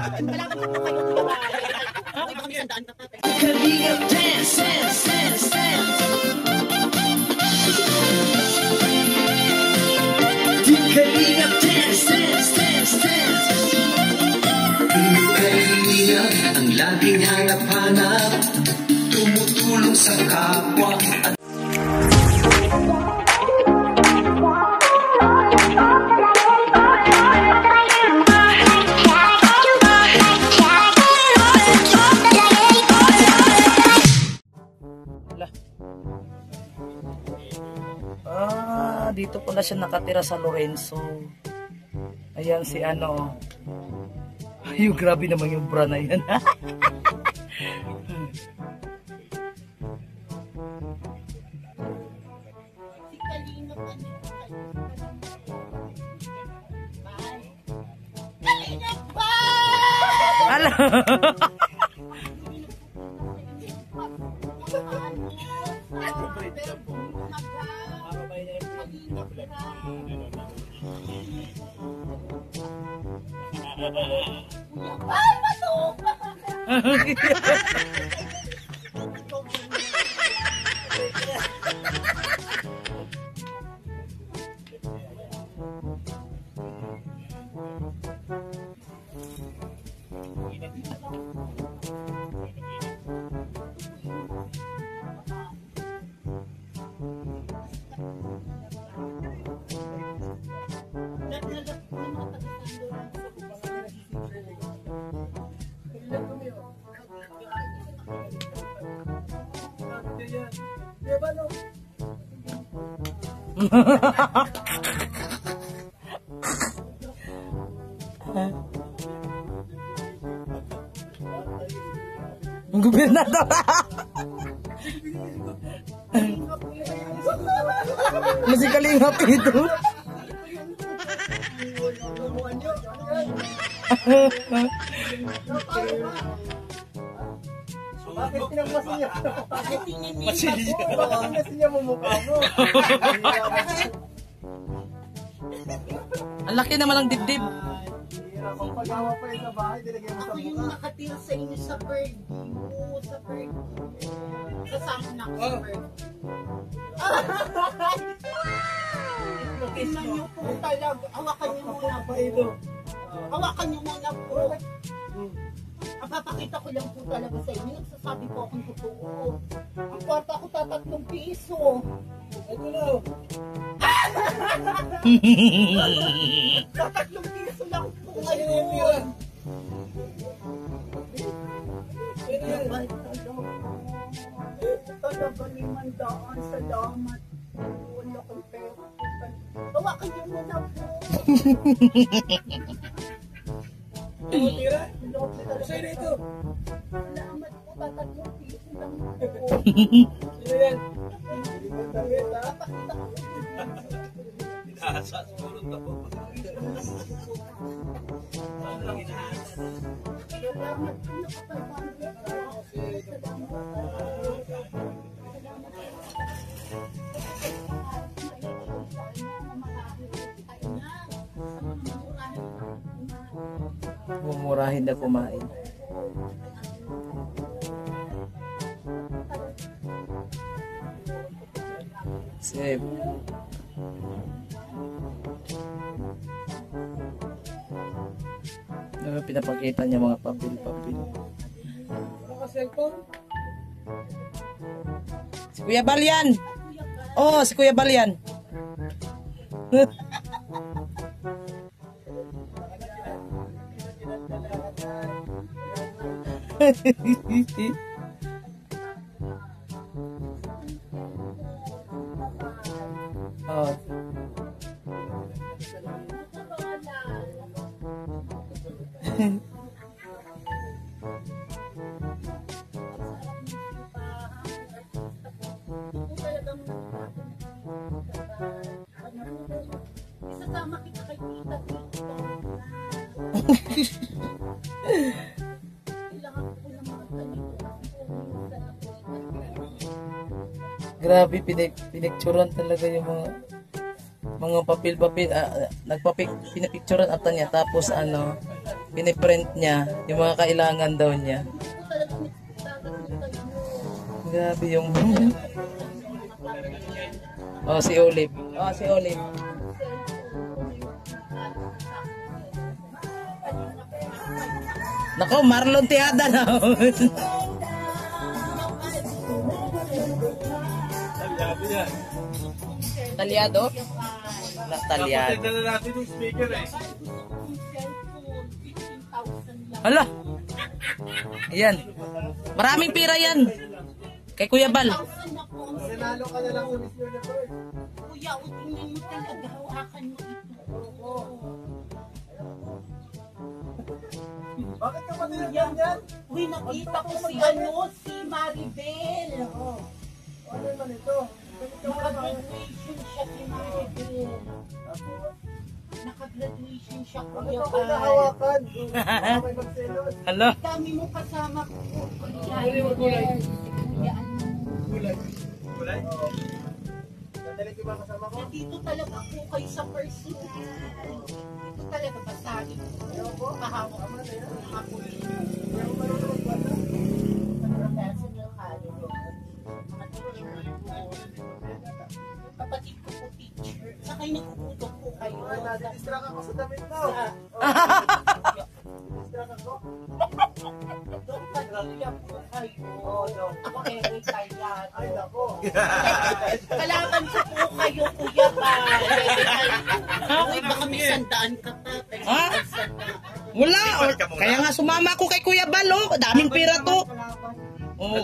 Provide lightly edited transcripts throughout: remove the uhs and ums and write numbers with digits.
Malaman ko kayo kuya ba? Okay, baka may sandaan ka pa. Kalinga dance, dance, dance, dance. Team Kalinga dance, dance, dance, dance. Team Kalinga ang laging hanap-hanap, tumutulong sa kapwa at dito pala siya nakatira sa Lorenzo. Ayan si ano. Ay, grabe naman yung bra na yan. Ala. Ay, matok! Ang gobernador. Masih kalingap itu. Bakit pinagmasin niya? Bakit pinasin niya mo mukha mo? Ang laki naman ng dibdib. Kung pag-awa pa yun sa bahay, dilagyan mo sa Ako yung mukha. nakatira sa inyo sa bird. Oo, sa bird. Kasama na ako sa bird. Tingnan niyo po talaga. Hawakan niyo muna po. Hawakan niyo muna po. Papakita ko lang po talaga sa inyo. Nagsasabi po akong totoo. Ang kwarta ko tat3 piso. Ito na. tat3 piso lang po ngayon. Talaga 500. Salamat. Wala kong pera. Hawakan niyo muna po. Sa'yo na ito. Salamat po, tat3 piso lang po. Sino yan? Papakita ko. Inaasa, siguro ito po. Salamat po, nakapagpapagod po. Mumurahin na kumain. Save. Pinapakita niya mga papel-papel. Naka-cellphone? Si Kuya Balyan! Oh, si Kuya Balyan! Oh. Isasama kita kay Tita Tito. Kailangan ko ng mga ganito. Grabe, pinicturan talaga mga papel-papel, pinapicturean ata niya, tapos ano, piniprint niya, yung mga kailangan daw niya. Grabe yung... Oh, si Olive. Oh, si Olive. Nako, Marlon Tiada na. Talyado? Talyado. Tignan natin yung speaker eh. Hala. Ayan. Maraming pira yan. Kay Kuya Bal. Sinalo ka na lang sa Miss Universe. Kuya, utingin mo talaga. Hawakan mo ito. Bakit ka matiyag yan? Uy, nakita ko si Maribel. Ano naman ito? Naka-graduation siya si Maribel. Naka-graduation siya, Bakit Kuya ako Bal. nahawakan? May magselos. Hala. Dami mo kasama ko. Gulay mo, gulay. Gulay? Oo. Dadalik yung mga kasama ko? Dito talaga po kayo sa personal. Dito talaga basahin ko. Kahawak mo na yan. Ako Pero marunong magbata. professional holiday. Mga teacher ko. Kapatid ko po teacher. Saka nagpuputok po kayo. Ay, nadidistract ako sa damit mo. Distract ako? Doon padilya po kayo. Oo, Dok. Ako Eric Tayado. Ay, nako. Kalaban ko po kayo, Kuya Pa. Uy, baka may sandaan ka pa. Ha? Wala. Kaya nga sumama ko kay Kuya Bal, oh. Daming pira to. Oo.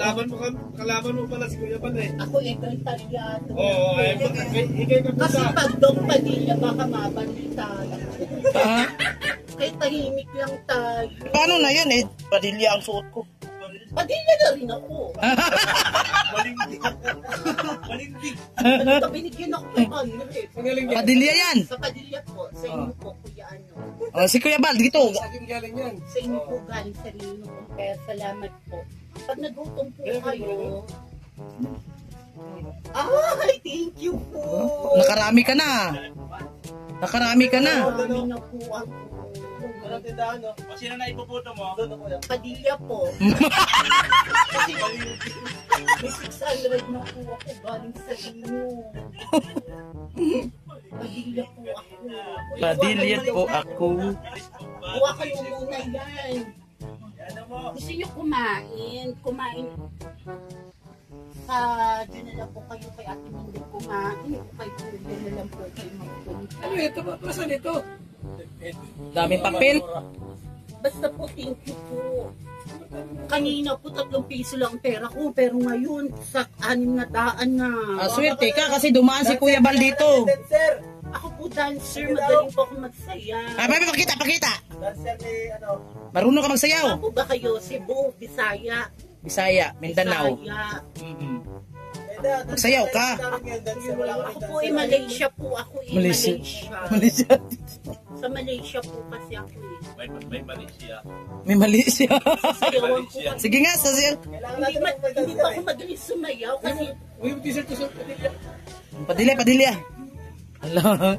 Kalaban mo pala si Kuya Pan eh. Ako Eric Tayado. Oo, ikay ka Kasi pusa. pag Dok Padilla, baka mabalita. Ha? Kaya tahimik lang tayo. Paano na yan eh? Padilya ang suot ko. Padilla na rin ako. Malindig ako. Malindig. Ito, binigyan ako ng ano eh. Padilya yan. Sa Padilla po, sa inyo po, Kuya ano. Oh, si Kuya Bal, dito. Saging galing yan. Sa inyo po galing sa Lino po. Kaya salamat po. Pag nagutom po kayo, ay, thank you po. Nakarami ka na. Nakarami ka na. Marami na po ako. Anong tindahan, no? Sino na ipuputo mo? Doon ako yan. Padilla po. Kasi may 600 na po ako galing sa Lino. Padilla po ako. Padilya po ako. Kuha kayo muna yan. Gusto nyo kumain? Kumain. Dyan na lang po kayo kay Ate Mindy kumain. Kay Kuya na lang po kayo magpunta. Ano ito? Saan ito? Daming papel. Basta po, thank you po. Kanina po 3 piso lang ang pera ko, pero ngayon sa 600 na. Ah, swerte ka kasi dumaan si Kuya Bal dito. Dancer! Ako po dancer, magaling po ako magsaya. Ah, pakita, pakita. Dancer ni ano? Marunong ka magsayaw. Ako ba kayo? Cebu, Bisaya. Bisaya, Mindanao. Bisaya. Magsayaw ka. Ako po ay Malaysia po. Ako ay Malaysia. Malaysia. Malaysia. Sa Malaysia po kasi ako eh. May Malaysia. May Malaysia. Sayawan po kasi. Sige nga, sasayaw. Hindi pa ako magaling sumayaw kasi Uy, yung t-shirt ko sa Padilya, Padilya. Hello.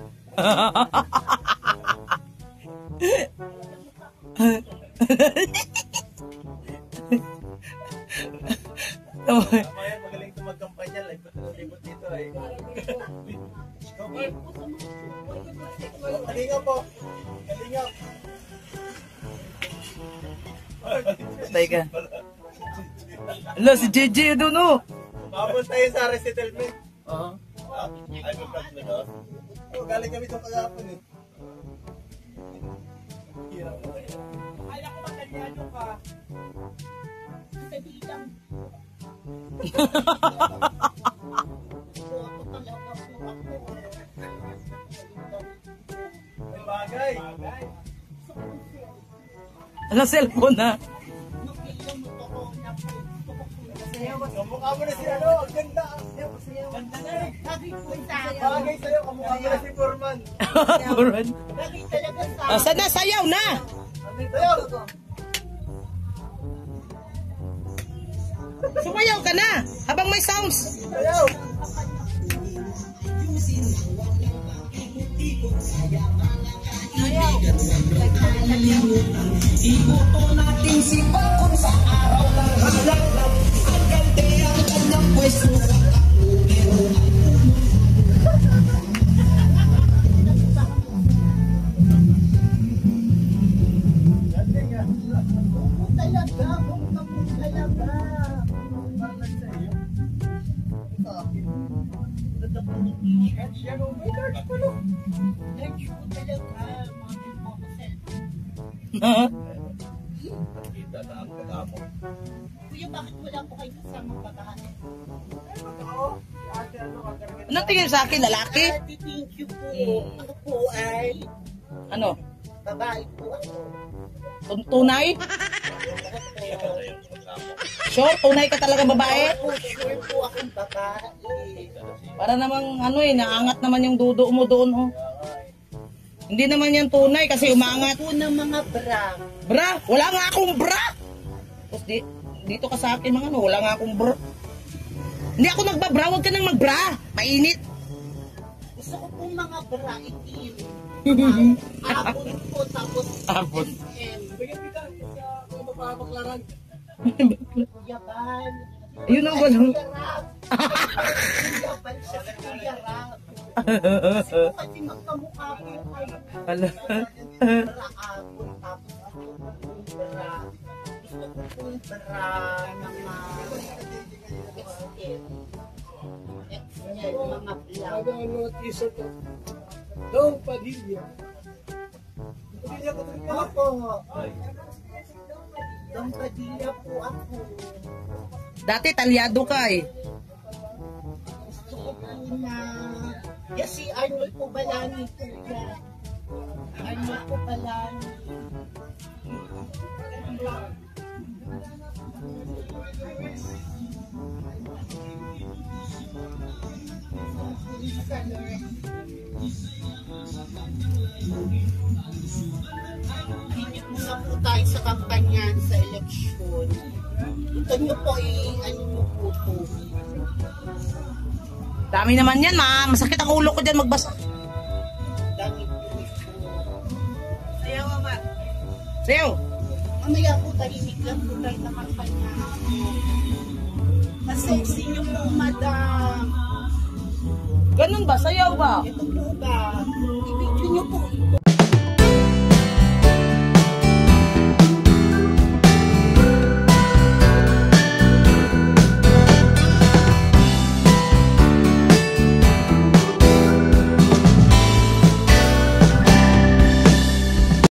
Mamaya magaling ito magkampanya. Libot dito eh. Kalinga po. Kalinga. Patay ka. Hello, si JJ doon, oh. Papunta tayo sa resettlement. Oo. Ay, mag-vlog na doon? Oo, galing kami doon kagapon eh. Ay, ako matalyado ka. sabi lang. Po ako talaga po ako. May bagay. Ano, cellphone na? Nakita mo to na po. Kamukha mo na si ano, ang ganda. Ganda na eh. Bagay po sa akin. Bagay sa'yo, kamukha mo na si Foreman. Buron. Bagay talaga sa Ah, sana, sayaw na! Sa'yo! Sumayaw ka na! Habang may sounds! Sa'yo! Iboto natin si Bakon sa araw ng halalan. Alkalde ang kanyang pwesto sa kapulero. Kuya, bakit wala po kayo kasamang babae? Anong tingin sa akin, lalaki? Thank you po. Ako po ay Ano? babae po ako. Tunay? Sure? Tunay ka talaga babae? Ako sure po akong babae. Para namang ano naangat naman yung dudo mo doon oh. Hindi naman yan tunay kasi umangat. Po ng mga bra. Bra? Wala nga akong bra! Tapos dito ka sa akin mga wala nga akong bra. Hindi ako nagbabra, huwag ka nang magbra. Mainit. Gusto ko po mga bra itim. Abon po tapos Abon. SM. Bigyan kita sa mapapaklaran. Kuya Ban. Yun ang walang... Kuya Rab. Kuya Ban siya sa Kuya Rab. Gusto ko kasi magkamukha po kayo. Ala. Bra abon tapos ako pong bra. Gusto ko pong bra ng mga SM. Yan, mga black. Ano t-shirt ko? Dong Padilla. Padilla ko rin ka. Opo. Dong Padilla po ako. Dati talyado ka eh. Gusto ko po na... Yes, si Arnold po Balani po yan. Arnold po Balani. Hinit muna po tayo sa kampanya sa eleksyon. Ito nyo po ano nyo po po. Dami naman yan masakit ang ulo ko dyan magbasa. Dami po ito. Sayaw mama. Sayaw. Mamaya po tahimik lang po tayo na kampanya. Masexy nyo po, madam. Ganun ba? Sayaw ba? Ito po ba? I-video nyo po ito.